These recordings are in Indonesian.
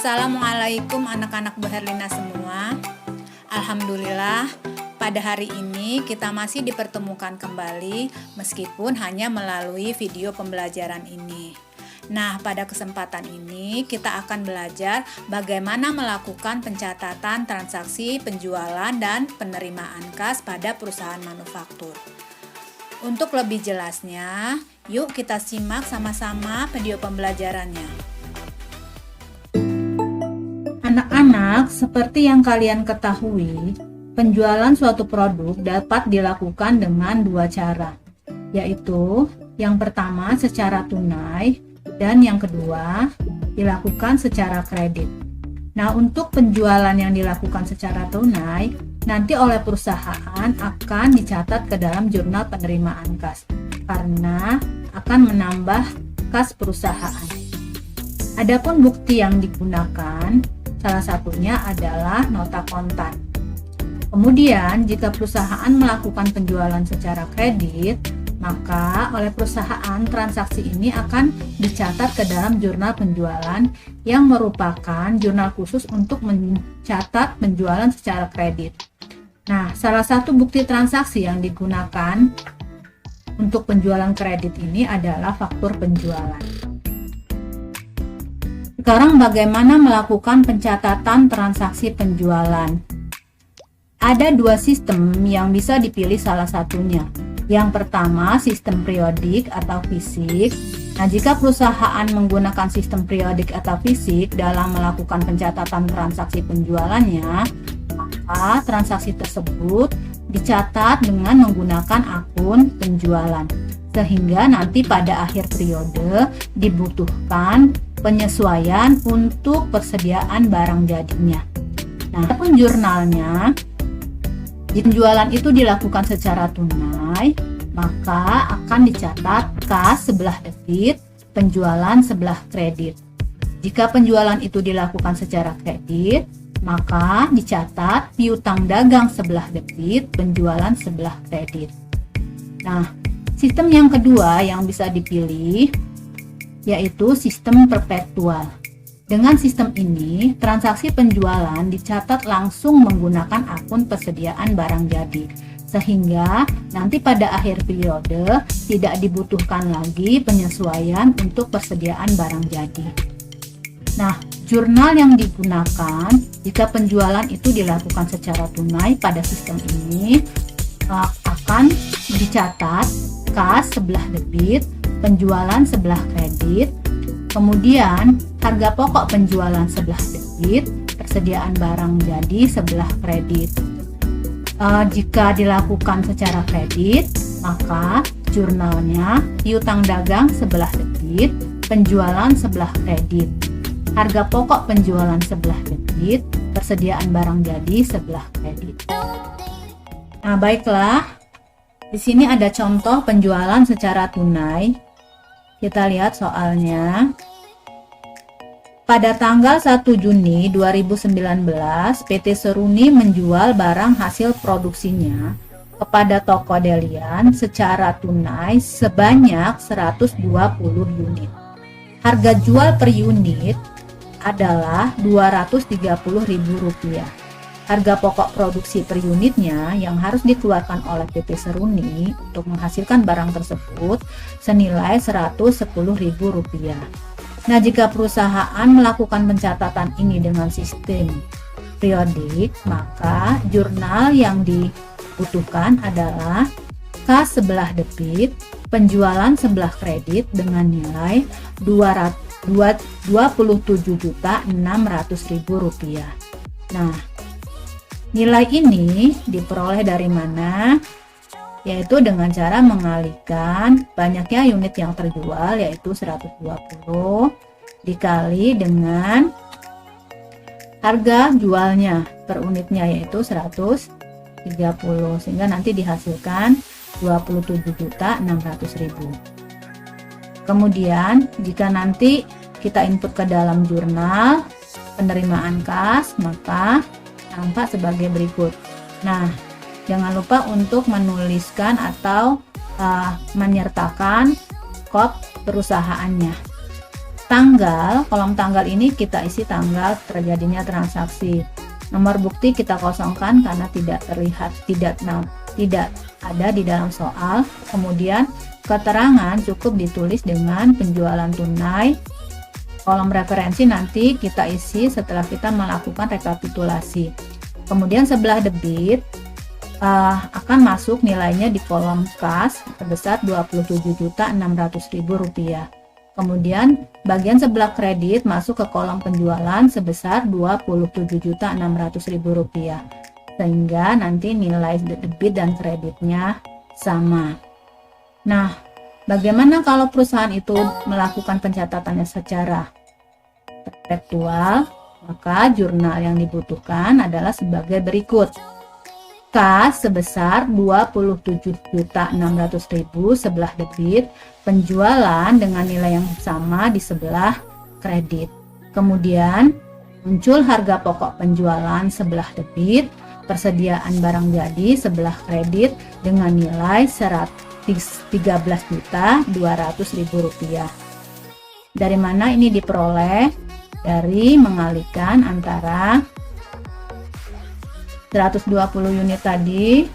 Assalamualaikum anak-anak Bu Herlina semua. Alhamdulillah, pada hari ini kita masih dipertemukan kembali meskipun hanya melalui video pembelajaran ini. Nah, pada kesempatan ini kita akan belajar bagaimana melakukan pencatatan transaksi penjualan dan penerimaan kas pada perusahaan manufaktur. Untuk lebih jelasnya, yuk kita simak sama-sama video pembelajarannya. Anak-anak, seperti yang kalian ketahui, penjualan suatu produk dapat dilakukan dengan dua cara, yaitu yang pertama secara tunai dan yang kedua dilakukan secara kredit. Nah, untuk penjualan yang dilakukan secara tunai, nanti oleh perusahaan akan dicatat ke dalam jurnal penerimaan kas, karena akan menambah kas perusahaan. Adapun bukti yang digunakan, salah satunya adalah nota kontan. Kemudian, jika perusahaan melakukan penjualan secara kredit, maka oleh perusahaan transaksi ini akan dicatat ke dalam jurnal penjualan yang merupakan jurnal khusus untuk mencatat penjualan secara kredit. Nah, salah satu bukti transaksi yang digunakan untuk penjualan kredit ini adalah faktur penjualan. Sekarang bagaimana melakukan pencatatan transaksi penjualan? Ada dua sistem yang bisa dipilih salah satunya. Yang pertama, sistem periodik atau fisik. Nah, jika perusahaan menggunakan sistem periodik atau fisik dalam melakukan pencatatan transaksi penjualannya, maka transaksi tersebut dicatat dengan menggunakan akun penjualan. Sehingga nanti pada akhir periode dibutuhkan penyesuaian untuk persediaan barang jadinya. Nah, adapun jurnalnya, penjualan itu dilakukan secara tunai, maka akan dicatat kas sebelah debit, penjualan sebelah kredit. Jika penjualan itu dilakukan secara kredit, maka dicatat piutang dagang sebelah debit, penjualan sebelah kredit. Nah, sistem yang kedua yang bisa dipilih yaitu sistem perpetual. Dengan sistem ini, transaksi penjualan dicatat langsung menggunakan akun persediaan barang jadi, sehingga nanti pada akhir periode tidak dibutuhkan lagi penyesuaian untuk persediaan barang jadi. Nah, jurnal yang digunakan jika penjualan itu dilakukan secara tunai pada sistem ini akan dicatat kas sebelah debit, penjualan sebelah kredit, kemudian harga pokok penjualan sebelah debit, persediaan barang jadi sebelah kredit. Jika dilakukan secara kredit, maka jurnalnya piutang dagang sebelah debit, penjualan sebelah kredit, harga pokok penjualan sebelah debit, persediaan barang jadi sebelah kredit. Nah, baiklah, di sini ada contoh penjualan secara tunai. Kita lihat soalnya. Pada tanggal 1 Juni 2019, PT Seruni menjual barang hasil produksinya kepada toko Delian secara tunai sebanyak 120 unit. Harga jual per unit adalah Rp230.000. Harga pokok produksi per unitnya yang harus dikeluarkan oleh PT Seruni untuk menghasilkan barang tersebut senilai Rp110.000. Nah, jika perusahaan melakukan pencatatan ini dengan sistem periodik, maka jurnal yang dibutuhkan adalah kas sebelah debit, penjualan sebelah kredit dengan nilai Rp27.600.000. Nah, nilai ini diperoleh dari mana? Yaitu dengan cara mengalihkan banyaknya unit yang terjual, yaitu 120 dikali dengan harga jualnya per unitnya, yaitu 130, sehingga nanti dihasilkan 27.600.000. Kemudian jika nanti kita input ke dalam jurnal penerimaan kas, maka nampak sebagai berikut. Nah, jangan lupa untuk menuliskan atau menyertakan kod perusahaannya. kolom tanggal ini kita isi tanggal terjadinya transaksi. Nomor bukti kita kosongkan karena tidak terlihat, tidak ada di dalam soal. Kemudian keterangan cukup ditulis dengan penjualan tunai. Kolom referensi nanti kita isi setelah kita melakukan rekapitulasi. Kemudian sebelah debit akan masuk nilainya di kolom kas sebesar Rp27.600.000. Kemudian bagian sebelah kredit masuk ke kolom penjualan sebesar Rp27.600.000. Sehingga nanti nilai debit dan kreditnya sama. Nah, bagaimana kalau perusahaan itu melakukan pencatatannya secara perpetual? Maka jurnal yang dibutuhkan adalah sebagai berikut. Kas sebesar Rp27.600.000 sebelah debit, penjualan dengan nilai yang sama di sebelah kredit. Kemudian muncul harga pokok penjualan sebelah debit, persediaan barang jadi sebelah kredit dengan nilai Rp13.200.000. Dari mana ini diperoleh? Dari mengalihkan antara 120 unit tadi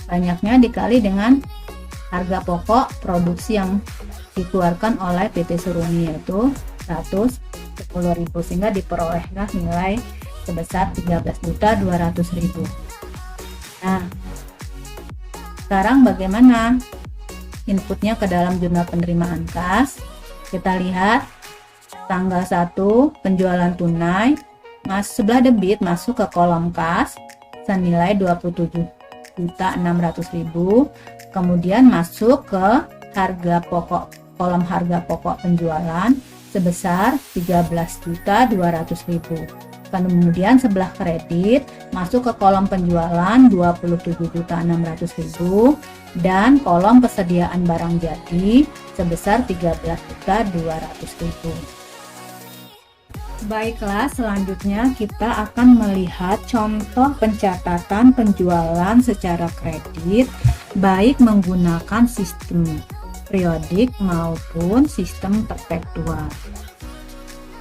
banyaknya dikali dengan harga pokok produksi yang dikeluarkan oleh PT Seruni, yaitu 110.000, sehingga diperolehlah nilai sebesar 13.200.000. Nah, sekarang bagaimana inputnya ke dalam jurnal penerimaan kas? Kita lihat tanggal 1 penjualan tunai, sebelah debit masuk ke kolom kas senilai Rp27.600.000, kemudian masuk ke kolom harga pokok penjualan sebesar Rp13.200.000. Kemudian sebelah kredit masuk ke kolom penjualan Rp27.600.000 dan kolom persediaan barang jadi sebesar Rp13.200.000. Baiklah, selanjutnya kita akan melihat contoh pencatatan penjualan secara kredit baik menggunakan sistem periodik maupun sistem perpetual.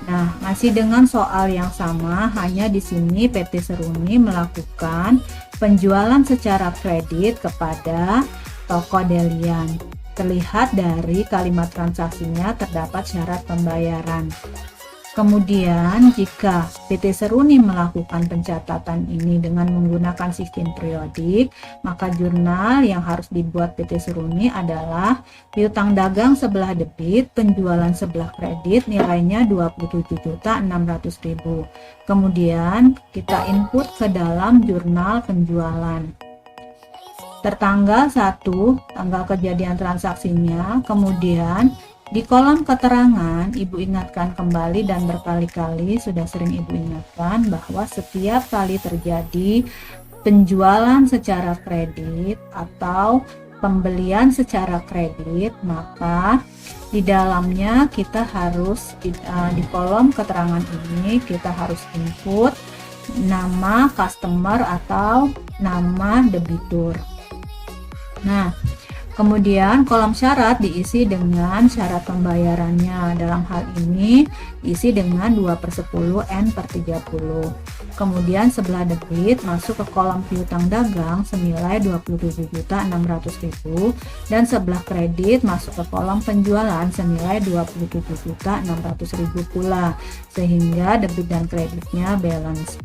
Nah, masih dengan soal yang sama, hanya di sini PT Seruni melakukan penjualan secara kredit kepada toko Delian. Terlihat dari kalimat transaksinya terdapat syarat pembayaran. Kemudian jika PT Seruni melakukan pencatatan ini dengan menggunakan sistem periodik, maka jurnal yang harus dibuat PT Seruni adalah piutang dagang sebelah debit, penjualan sebelah kredit, nilainya Rp27.600.000. Kemudian kita input ke dalam jurnal penjualan. Tertanggal 1, tanggal kejadian transaksinya, kemudian di kolom keterangan, Ibu ingatkan kembali dan berkali-kali sudah sering Ibu ingatkan bahwa setiap kali terjadi penjualan secara kredit atau pembelian secara kredit, maka di dalamnya kita harus di kolom keterangan ini kita harus input nama customer atau nama debitur. Nah, kemudian kolom syarat diisi dengan syarat pembayarannya. Dalam hal ini diisi dengan 2/10 N/30. Kemudian sebelah debit masuk ke kolom piutang dagang senilai Rp27.600.000 dan sebelah kredit masuk ke kolom penjualan senilai Rp27.600.000 pula, sehingga debit dan kreditnya balance.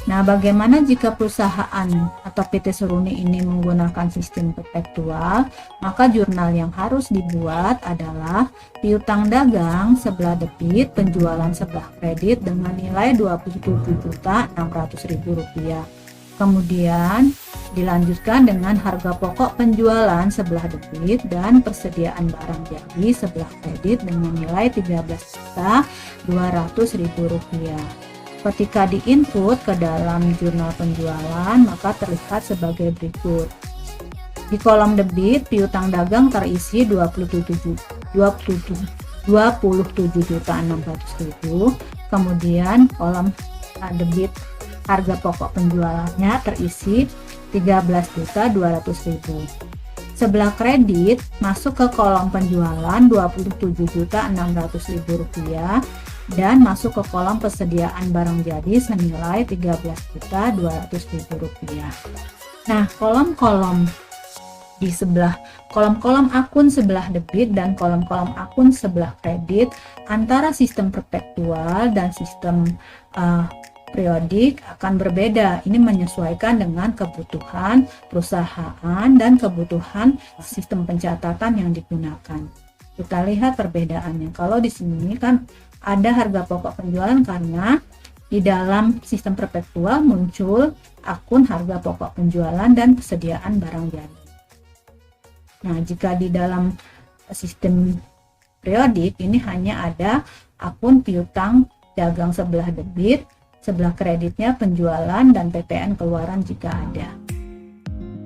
Nah, bagaimana jika perusahaan atau PT Seruni ini menggunakan sistem perpetual? Maka jurnal yang harus dibuat adalah piutang dagang sebelah debit, penjualan sebelah kredit dengan nilai Rp27.600.000. Kemudian dilanjutkan dengan harga pokok penjualan sebelah debit dan persediaan barang jadi sebelah kredit dengan nilai Rp13.200.000. Ketika diinput ke dalam jurnal penjualan, maka terlihat sebagai berikut. Di kolom debit, piutang dagang terisi Rp27.600.000. Kemudian kolom debit harga pokok penjualannya terisi Rp13.200.000. Sebelah kredit masuk ke kolom penjualan Rp27.600.000 dan masuk ke kolom persediaan barang jadi senilai Rp13.200.000. Nah, kolom-kolom di sebelah kolom-kolom akun sebelah debit dan kolom-kolom akun sebelah kredit antara sistem perpetual dan sistem periodik akan berbeda. Ini menyesuaikan dengan kebutuhan perusahaan dan kebutuhan sistem pencatatan yang digunakan. Kita lihat perbedaannya. Kalau di sini kan ada harga pokok penjualan karena di dalam sistem perpetual muncul akun harga pokok penjualan dan persediaan barang jadi. Nah, jika di dalam sistem periodik ini hanya ada akun piutang dagang sebelah debit, sebelah kreditnya penjualan dan PPN keluaran jika ada.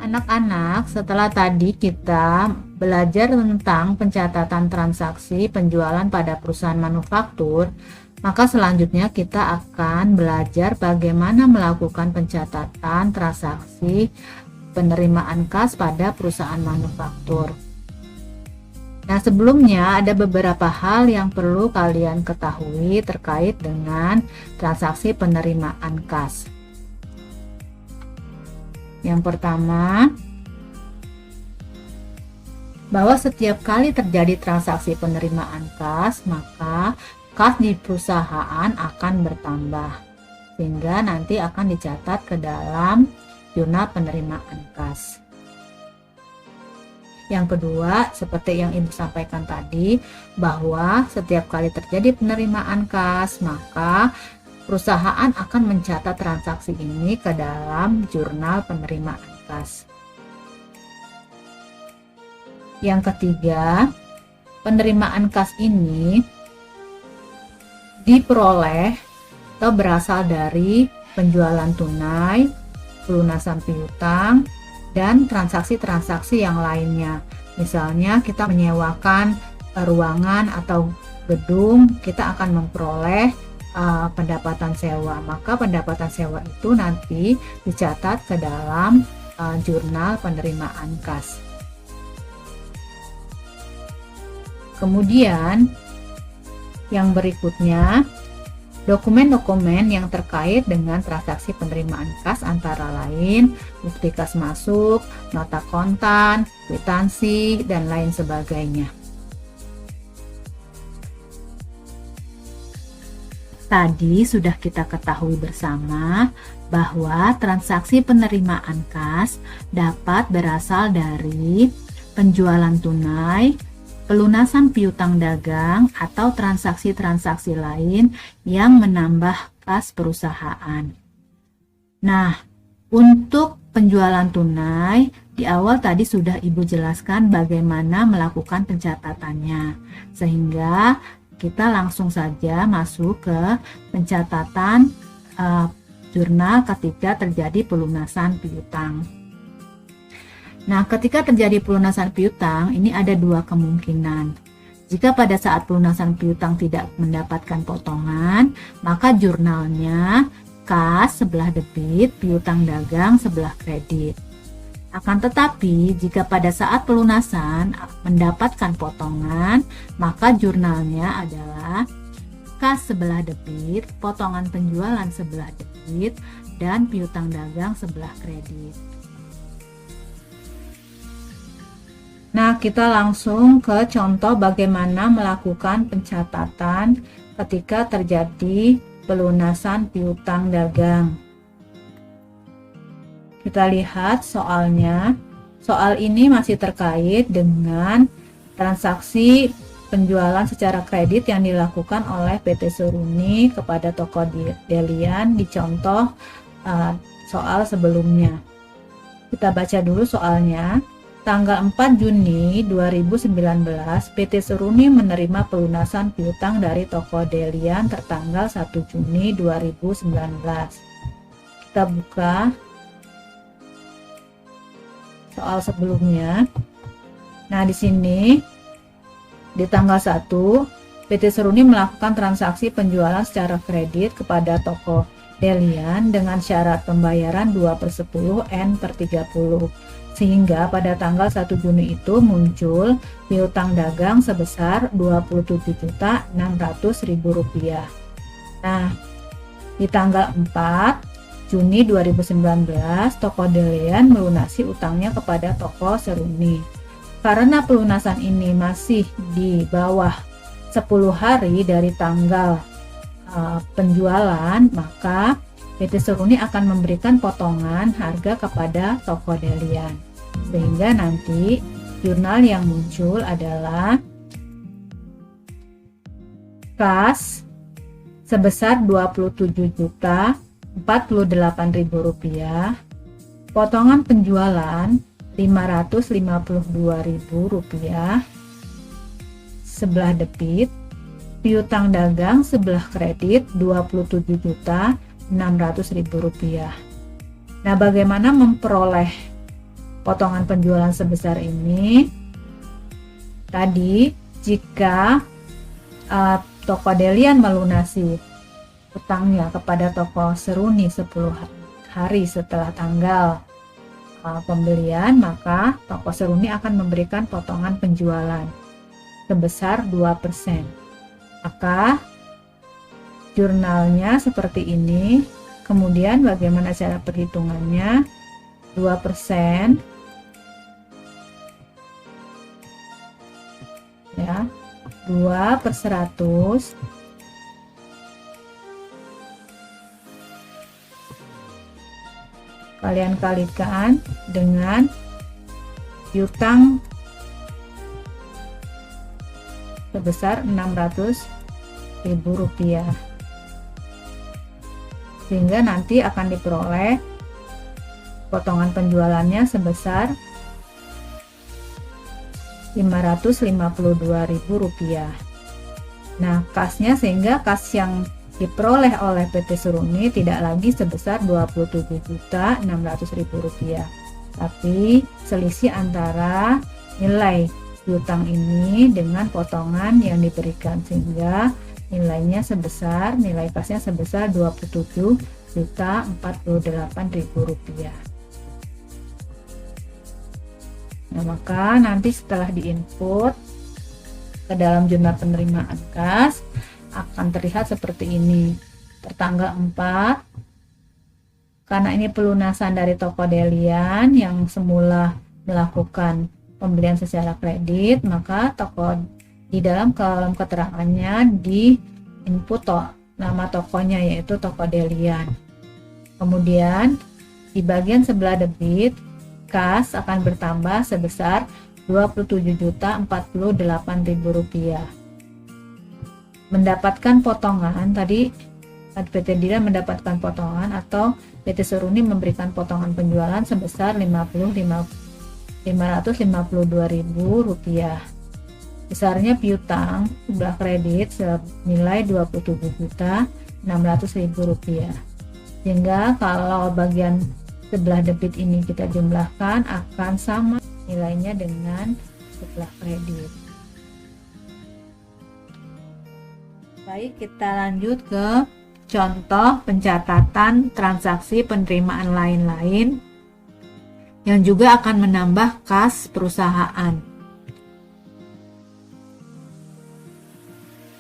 Anak-anak, setelah tadi kita belajar tentang pencatatan transaksi penjualan pada perusahaan manufaktur, maka selanjutnya kita akan belajar bagaimana melakukan pencatatan transaksi penerimaan kas pada perusahaan manufaktur. Nah, sebelumnya ada beberapa hal yang perlu kalian ketahui terkait dengan transaksi penerimaan kas. Yang pertama, bahwa setiap kali terjadi transaksi penerimaan kas, maka kas di perusahaan akan bertambah, sehingga nanti akan dicatat ke dalam jurnal penerimaan kas. Yang kedua, seperti yang Ibu sampaikan tadi, bahwa setiap kali terjadi penerimaan kas, maka perusahaan akan mencatat transaksi ini ke dalam jurnal penerimaan kas. Yang ketiga, penerimaan kas ini diperoleh atau berasal dari penjualan tunai, pelunasan piutang, dan transaksi-transaksi yang lainnya. Misalnya kita menyewakan ruangan atau gedung, kita akan memperoleh pendapatan sewa. Maka pendapatan sewa itu nanti dicatat ke dalam jurnal penerimaan kas. Kemudian yang berikutnya, dokumen-dokumen yang terkait dengan transaksi penerimaan kas antara lain bukti kas masuk, nota kontan, kwitansi, dan lain sebagainya. Tadi sudah kita ketahui bersama bahwa transaksi penerimaan kas dapat berasal dari penjualan tunai, pelunasan piutang dagang, atau transaksi-transaksi lain yang menambah kas perusahaan. Nah, untuk penjualan tunai, di awal tadi sudah Ibu jelaskan bagaimana melakukan pencatatannya, sehingga kita langsung saja masuk ke pencatatan jurnal ketika terjadi pelunasan piutang. Nah, ketika terjadi pelunasan piutang, ini ada dua kemungkinan. Jika pada saat pelunasan piutang tidak mendapatkan potongan, maka jurnalnya kas sebelah debit, piutang dagang sebelah kredit. Akan tetapi, jika pada saat pelunasan mendapatkan potongan, maka jurnalnya adalah kas sebelah debit, potongan penjualan sebelah debit, dan piutang dagang sebelah kredit. Nah, kita langsung ke contoh bagaimana melakukan pencatatan ketika terjadi pelunasan piutang dagang. Kita lihat soalnya. Soal ini masih terkait dengan transaksi penjualan secara kredit yang dilakukan oleh PT Seruni kepada toko Delian di contoh soal sebelumnya. Kita baca dulu soalnya. Tanggal 4 Juni 2019, PT Seruni menerima pelunasan piutang dari toko Delian tertanggal 1 Juni 2019. Kita buka soal sebelumnya. Nah, di sini di tanggal 1, PT Seruni melakukan transaksi penjualan secara kredit kepada toko Delian dengan syarat pembayaran 2/10 N/30. Sehingga pada tanggal 1 Juni itu muncul piutang dagang sebesar Rp27.600.000. Nah, di tanggal 4 Juni 2019, toko Delian melunasi utangnya kepada toko Seruni. Karena pelunasan ini masih di bawah 10 hari dari tanggal penjualan, maka PT Seruni akan memberikan potongan harga kepada toko Delian, sehingga nanti jurnal yang muncul adalah kas sebesar Rp27.048.000, potongan penjualan Rp552.000, sebelah debit, piutang dagang sebelah kredit Rp27.600.000. Nah, bagaimana memperoleh potongan penjualan sebesar ini? Tadi, jika toko Delian melunasi utangnya kepada toko Seruni 10 hari setelah tanggal pembelian, maka toko Seruni akan memberikan potongan penjualan sebesar 2%. Maka jurnalnya seperti ini. Kemudian bagaimana cara perhitungannya? 2%, ya, 2/100 kalian kalikan dengan piutang sebesar Rp600.000, sehingga nanti akan diperoleh potongan penjualannya sebesar Rp552.000. Nah, kasnya, sehingga kas yang diperoleh oleh PT Seruni tidak lagi sebesar Rp27.600.000, tapi selisih antara nilai piutang ini dengan potongan yang diberikan, sehingga nilai kasnya sebesar Rp27.048.000. Nah, maka nanti setelah diinput ke dalam jurnal penerimaan kas akan terlihat seperti ini. Tertanggal 4, karena ini pelunasan dari toko Delian yang semula melakukan pembelian secara kredit, maka di dalam kolom keterangannya di input nama tokonya, yaitu toko Delian. Kemudian di bagian sebelah debit, kas akan bertambah sebesar Rp27.048.000. Mendapatkan potongan, tadi PT Delian mendapatkan potongan atau PT Seruni memberikan potongan penjualan sebesar Rp552.000. Besarnya piutang sebelah kredit senilai Rp27.600.000. Sehingga kalau bagian sebelah debit ini kita jumlahkan akan sama nilainya dengan sebelah kredit. Baik, kita lanjut ke contoh pencatatan transaksi penerimaan lain-lain yang juga akan menambah kas perusahaan.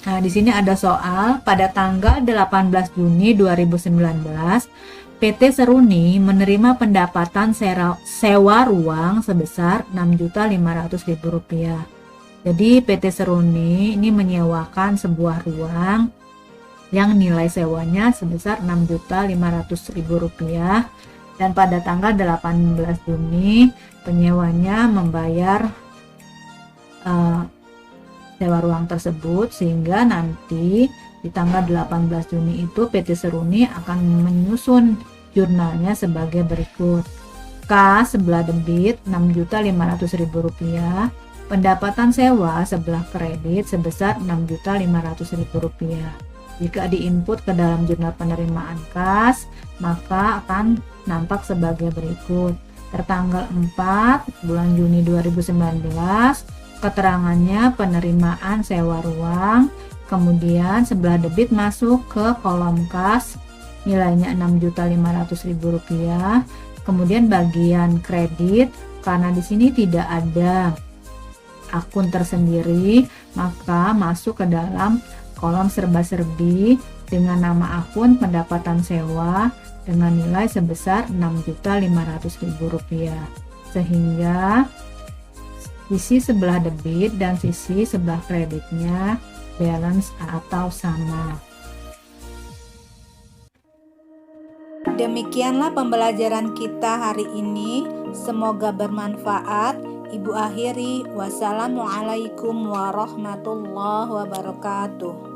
Nah, di sini ada soal, pada tanggal 18 Juni 2019, PT Seruni menerima pendapatan sewa ruang sebesar Rp6.500.000. Jadi PT Seruni ini menyewakan sebuah ruang yang nilai sewanya sebesar Rp6.500.000, dan pada tanggal 18 Juni penyewanya membayar sewa ruang tersebut, sehingga nanti di tanggal 18 Juni itu PT Seruni akan menyusun jurnalnya sebagai berikut. Kas sebelah debit Rp6.500.000, pendapatan sewa sebelah kredit sebesar Rp6.500.000. Jika diinput ke dalam jurnal penerimaan kas, maka akan nampak sebagai berikut. Tertanggal 4 bulan Juni 2019, keterangannya penerimaan sewa ruang, kemudian sebelah debit masuk ke kolom kas, nilainya Rp6.500.000, Kemudian bagian kredit, karena di sini tidak ada akun tersendiri, maka masuk ke dalam kolom serba-serbi dengan nama akun pendapatan sewa dengan nilai sebesar Rp6.500.000, sehingga sisi sebelah debit dan sisi sebelah kreditnya balance atau sama. Demikianlah pembelajaran kita hari ini. Semoga bermanfaat. Ibu akhiri, wassalamualaikum warahmatullahi wabarakatuh.